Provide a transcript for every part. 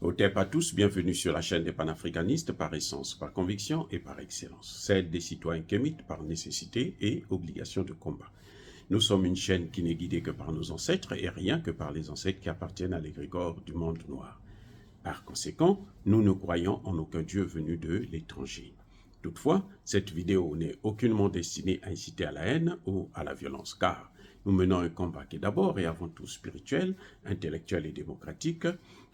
Hotep à tous, bienvenue sur la chaîne des panafricanistes par essence, par conviction et par excellence. Celle des citoyens kémites par nécessité et obligation de combat. Nous sommes une chaîne qui n'est guidée que par nos ancêtres et rien que par les ancêtres qui appartiennent à l'égrégore du monde noir. Par conséquent, nous ne croyons en aucun Dieu venu de l'étranger. Toutefois, cette vidéo n'est aucunement destinée à inciter à la haine ou à la violence, car nous menons un combat qui est d'abord et avant tout spirituel, intellectuel et démocratique.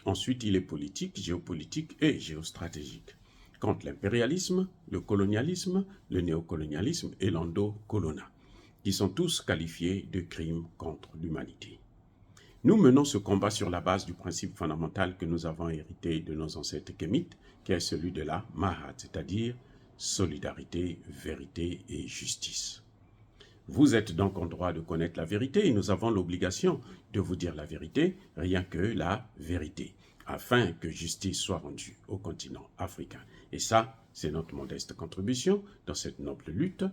Ensuite, il est politique, géopolitique et géostratégique. Contre l'impérialisme, le colonialisme, le néocolonialisme et l'endocolona, qui sont tous qualifiés de crimes contre l'humanité. Nous menons ce combat sur la base du principe fondamental que nous avons hérité de nos ancêtres kémites, qui est celui de la Mahat, c'est-à-dire solidarité, vérité et justice. Vous êtes donc en droit de connaître la vérité et nous avons l'obligation de vous dire la vérité, rien que la vérité, afin que justice soit rendue au continent africain. Et ça, c'est notre modeste contribution dans cette noble lutte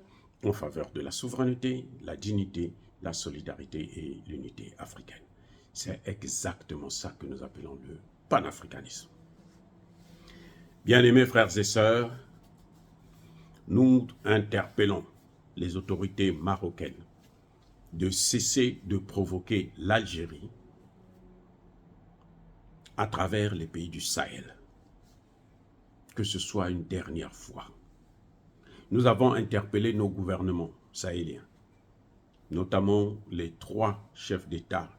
en faveur de la souveraineté, la dignité, la solidarité et l'unité africaine. C'est exactement ça que nous appelons le panafricanisme. Bien-aimés frères et sœurs, nous interpellons les autorités marocaines de cesser de provoquer l'Algérie à travers les pays du Sahel. Que ce soit une dernière fois. Nous avons interpellé nos gouvernements sahéliens, notamment les 3 chefs d'État,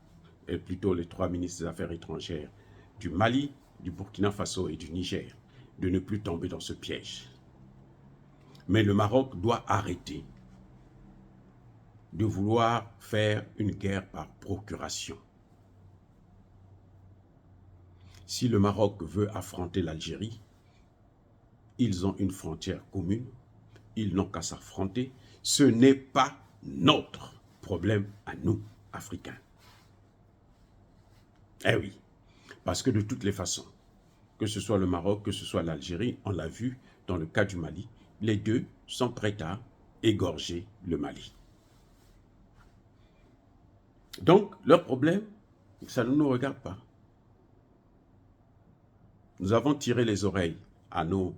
et plutôt les 3 ministres des Affaires étrangères du Mali, du Burkina Faso et du Niger, de ne plus tomber dans ce piège. Mais le Maroc doit arrêter de vouloir faire une guerre par procuration. Si le Maroc veut affronter l'Algérie, ils ont une frontière commune, ils n'ont qu'à s'affronter. Ce n'est pas notre problème à nous, Africains. Eh oui, parce que de toutes les façons, que ce soit le Maroc, que ce soit l'Algérie, on l'a vu dans le cas du Mali, les deux sont prêts à égorger le Mali. Donc, leur problème, ça ne nous regarde pas. Nous avons tiré les oreilles à nos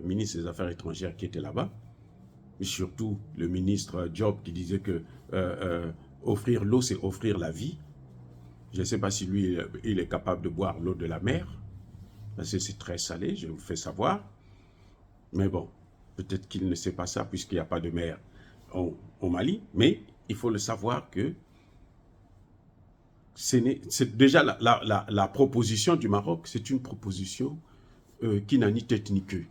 ministres des Affaires étrangères qui étaient là-bas, et surtout le ministre Diop qui disait que offrir l'eau, c'est offrir la vie. Je ne sais pas si lui, il est capable de boire l'eau de la mer, parce que c'est très salé, je vous fais savoir. Mais bon, peut-être qu'il ne sait pas ça puisqu'il n'y a pas de mer au Mali, mais il faut le savoir que c'est déjà la proposition du Maroc, c'est une proposition qui n'a ni tête ni queue.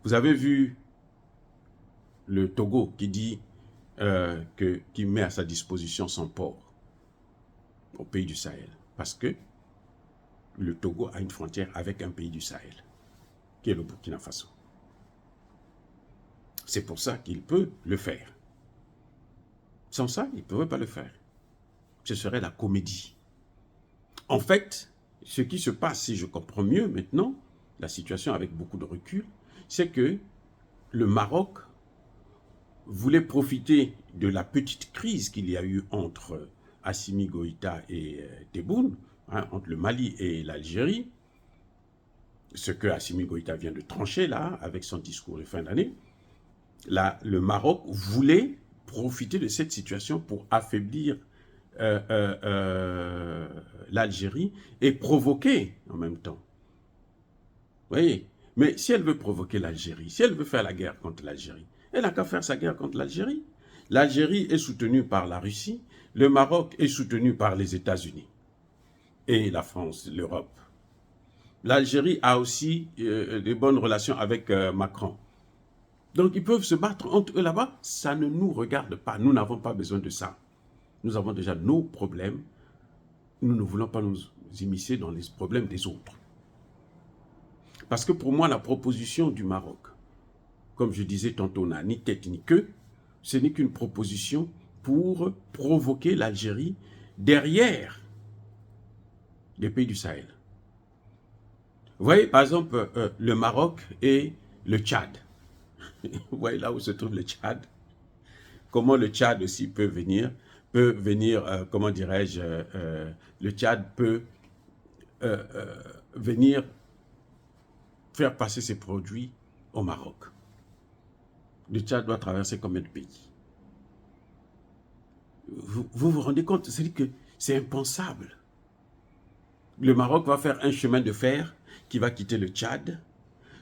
Vous avez vu le Togo qui dit qui met à sa disposition son port au pays du Sahel, parce que le Togo a une frontière avec un pays du Sahel, qui est le Burkina Faso. C'est pour ça qu'il peut le faire. Sans ça, il ne pourrait pas le faire. Ce serait la comédie. En fait, ce qui se passe, si je comprends mieux maintenant, la situation avec beaucoup de recul, c'est que le Maroc voulait profiter de la petite crise qu'il y a eu entre Assimi Goïta et Tebboune, entre le Mali et l'Algérie, ce que Assimi Goïta vient de trancher là, avec son discours de fin d'année. Là, le Maroc voulait profiter de cette situation pour affaiblir l'Algérie et provoquer en même temps. Vous voyez? Mais si elle veut provoquer l'Algérie, si elle veut faire la guerre contre l'Algérie, elle n'a qu'à faire sa guerre contre l'Algérie. L'Algérie est soutenue par la Russie, le Maroc est soutenu par les États-Unis et la France, l'Europe. L'Algérie a aussi de bonnes relations avec Macron. Donc ils peuvent se battre entre eux là-bas, ça ne nous regarde pas, nous n'avons pas besoin de ça. Nous avons déjà nos problèmes, nous ne voulons pas nous immiscer dans les problèmes des autres. Parce que pour moi, la proposition du Maroc, comme je disais tantôt, n'a ni tête ni queue, ce n'est qu'une proposition pour provoquer l'Algérie derrière les pays du Sahel. Vous voyez, par exemple, le Maroc et le Tchad. Vous voyez là où se trouve le Tchad. Comment le Tchad aussi peut venir peut venir, comment dirais-je, le Tchad peut venir faire passer ses produits au Maroc. Le Tchad doit traverser combien de pays? Vous rendez compte? C'est-à-dire que c'est impensable. Le Maroc va faire un chemin de fer qui va quitter le Tchad,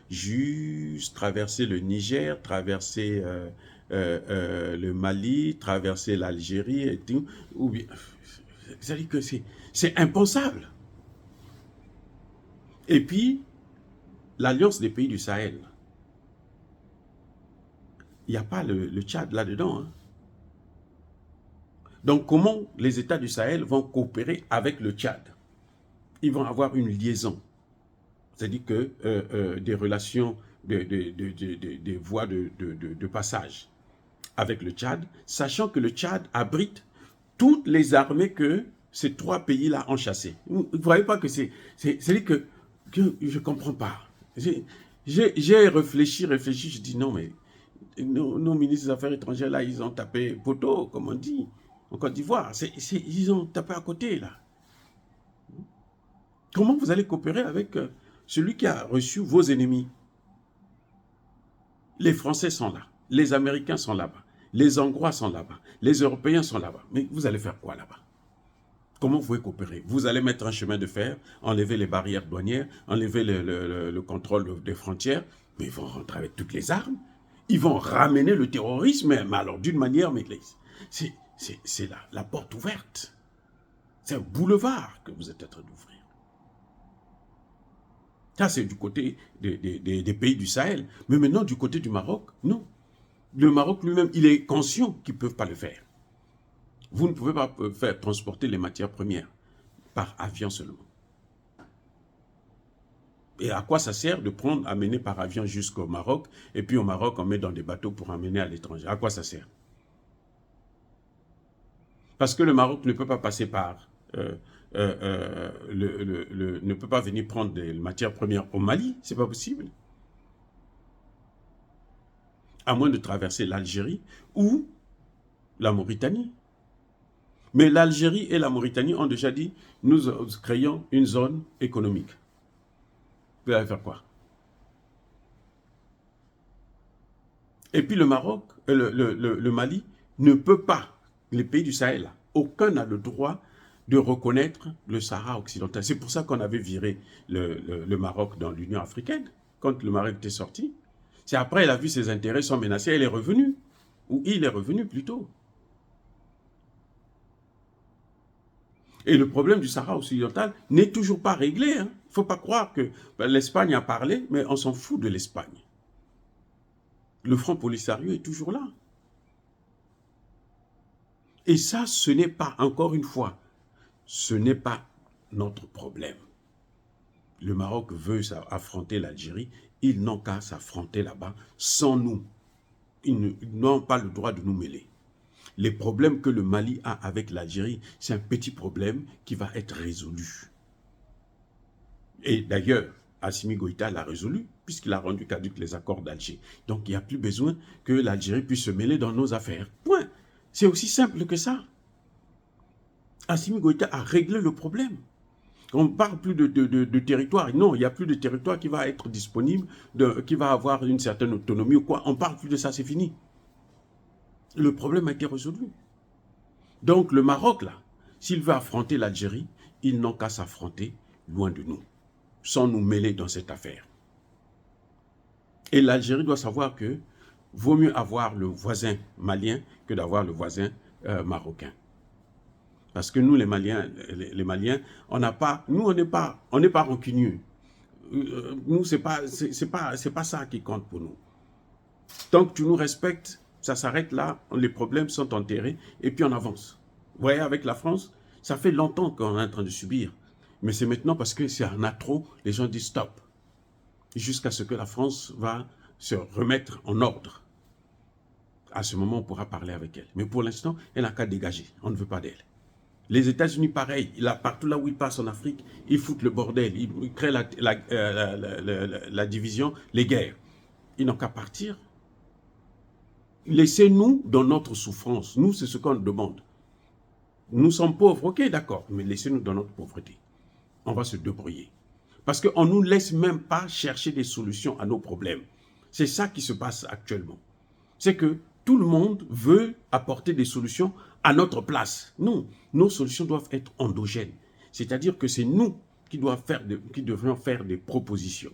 juste traverser le Niger, traverser le Mali, traverser l'Algérie et tout. C'est-à-dire que c'est impensable. Et puis, l'Alliance des pays du Sahel, il n'y a pas le Tchad là-dedans. Hein. Donc, comment les États du Sahel vont coopérer avec le Tchad? Ils vont avoir une liaison. C'est-à-dire que des relations, des voies de passage avec le Tchad, sachant que le Tchad abrite toutes les armées que ces trois pays-là ont chassées. Vous ne voyez pas que c'est-à-dire que je ne comprends pas. J'ai réfléchi, je dis non, mais nos ministres des Affaires étrangères, là, ils ont tapé poteau, comme on dit, en Côte d'Ivoire. Ils ont tapé à côté, là. Comment vous allez coopérer avec celui qui a reçu vos ennemis? Les Français sont là, les Américains sont là-bas, les Hongrois sont là-bas, les Européens sont là-bas. Mais vous allez faire quoi là-bas? Comment vous pouvez coopérer? Vous allez mettre un chemin de fer, enlever les barrières douanières, enlever le contrôle des frontières, mais ils vont rentrer avec toutes les armes. Ils vont ramener le terrorisme, mais alors d'une manière, mais c'est la porte ouverte. C'est un boulevard que vous êtes en train d'ouvrir. Ça, c'est du côté des pays du Sahel. Mais maintenant, du côté du Maroc, non. Le Maroc lui-même, il est conscient qu'ils ne peuvent pas le faire. Vous ne pouvez pas faire transporter les matières premières par avion seulement. Et à quoi ça sert de prendre, amener par avion jusqu'au Maroc, et puis au Maroc, on met dans des bateaux pour amener à l'étranger? À quoi ça sert? Parce que le Maroc ne peut pas passer par... ne peut pas venir prendre des matières premières au Mali, c'est pas possible. À moins de traverser l'Algérie ou la Mauritanie. Mais l'Algérie et la Mauritanie ont déjà dit, nous créons une zone économique. Vous allez faire quoi? Et puis le Maroc, le Mali ne peut pas, les pays du Sahel, aucun n'a le droit de reconnaître le Sahara occidental. C'est pour ça qu'on avait viré le Maroc dans l'Union africaine, quand le Maroc était sorti. C'est après, elle a vu ses intérêts sont menacés, elle est revenue. Ou il est revenu plutôt. Et le problème du Sahara occidental n'est toujours pas réglé. Hein. Il ne faut pas croire que l'Espagne a parlé, mais on s'en fout de l'Espagne. Le Front Polisario est toujours là. Et ça, ce n'est pas, encore une fois, ce n'est pas notre problème. Le Maroc veut affronter l'Algérie, ils n'ont qu'à s'affronter là-bas sans nous. Ils n'ont pas le droit de nous mêler. Les problèmes que le Mali a avec l'Algérie, c'est un petit problème qui va être résolu. Et d'ailleurs, Assimi Goïta l'a résolu, puisqu'il a rendu caducs les accords d'Alger. Donc il n'y a plus besoin que l'Algérie puisse se mêler dans nos affaires. Point. C'est aussi simple que ça. Assimi Goïta a réglé le problème. On ne parle plus de territoire. Non, il n'y a plus de territoire qui va être disponible, qui va avoir une certaine autonomie ou quoi. On ne parle plus de ça, c'est fini. Le problème a été résolu. Donc le Maroc, là, s'il veut affronter l'Algérie, ils n'ont qu'à s'affronter loin de nous, sans nous mêler dans cette affaire. Et l'Algérie doit savoir que vaut mieux avoir le voisin malien que d'avoir le voisin marocain. Parce que nous, les Maliens, on n'a pas, nous, on n'est pas rancunieux. Nous, c'est pas ça qui compte pour nous. Tant que tu nous respectes, ça s'arrête là, les problèmes sont enterrés, et puis on avance. Vous voyez, avec la France, ça fait longtemps qu'on est en train de subir. Mais c'est maintenant parce que s'il y en a trop, les gens disent stop. Jusqu'à ce que la France va se remettre en ordre. À ce moment, on pourra parler avec elle. Mais pour l'instant, elle n'a qu'à dégager. On ne veut pas d'elle. Les États-Unis, pareil, partout là où ils passent en Afrique, ils foutent le bordel, ils créent la division, les guerres. Ils n'ont qu'à partir. Laissez-nous dans notre souffrance. Nous, c'est ce qu'on demande. Nous sommes pauvres, ok, d'accord, mais laissez-nous dans notre pauvreté. On va se débrouiller. Parce qu'on ne nous laisse même pas chercher des solutions à nos problèmes. C'est ça qui se passe actuellement. C'est que tout le monde veut apporter des solutions à notre place. Non, nos solutions doivent être endogènes. C'est-à-dire que c'est nous qui devrions faire des propositions.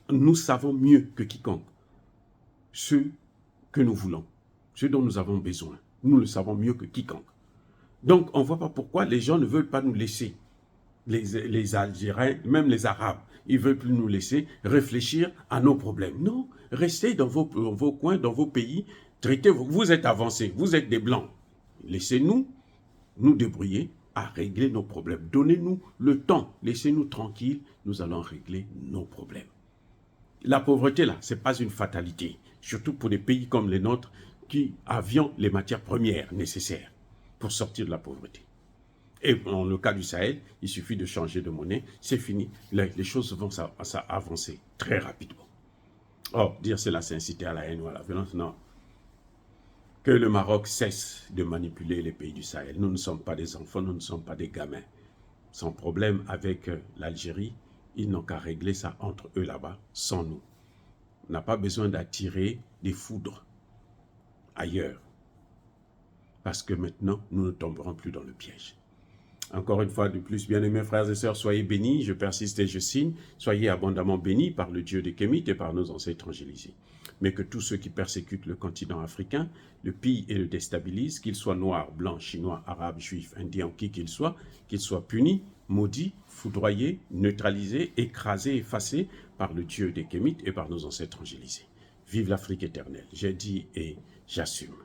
Nous savons mieux que quiconque ce que nous voulons, ce dont nous avons besoin. Nous le savons mieux que quiconque. Donc, on ne voit pas pourquoi les gens ne veulent pas nous laisser. Les Algériens, même les Arabes, ils ne veulent plus nous laisser réfléchir à nos problèmes. Non, restez dans vos coins, dans vos pays, traitez-vous. Vous êtes avancés, vous êtes des Blancs. Laissez-nous nous débrouiller à régler nos problèmes. Donnez-nous le temps, laissez-nous tranquilles, nous allons régler nos problèmes. La pauvreté, là, ce n'est pas une fatalité, surtout pour des pays comme les nôtres qui avions les matières premières nécessaires pour sortir de la pauvreté. Et dans le cas du Sahel, il suffit de changer de monnaie, c'est fini. Les choses vont avancer très rapidement. Or, dire cela, c'est inciter à la haine ou à la violence, non. Que le Maroc cesse de manipuler les pays du Sahel. Nous ne sommes pas des enfants, nous ne sommes pas des gamins. Sans problème avec l'Algérie, ils n'ont qu'à régler ça entre eux là-bas, sans nous. On n'a pas besoin d'attirer des foudres ailleurs. Parce que maintenant, nous ne tomberons plus dans le piège. Encore une fois de plus, bien-aimés frères et sœurs, soyez bénis, je persiste et je signe, soyez abondamment bénis par le Dieu des Kémites et par nos ancêtres angélisés. Mais que tous ceux qui persécutent le continent africain, le pillent et le déstabilisent, qu'ils soient noirs, blancs, chinois, arabes, juifs, indiens, qui qu'ils soient punis, maudits, foudroyés, neutralisés, écrasés, effacés par le Dieu des Kémites et par nos ancêtres angélisés. Vive l'Afrique éternelle, j'ai dit et j'assume.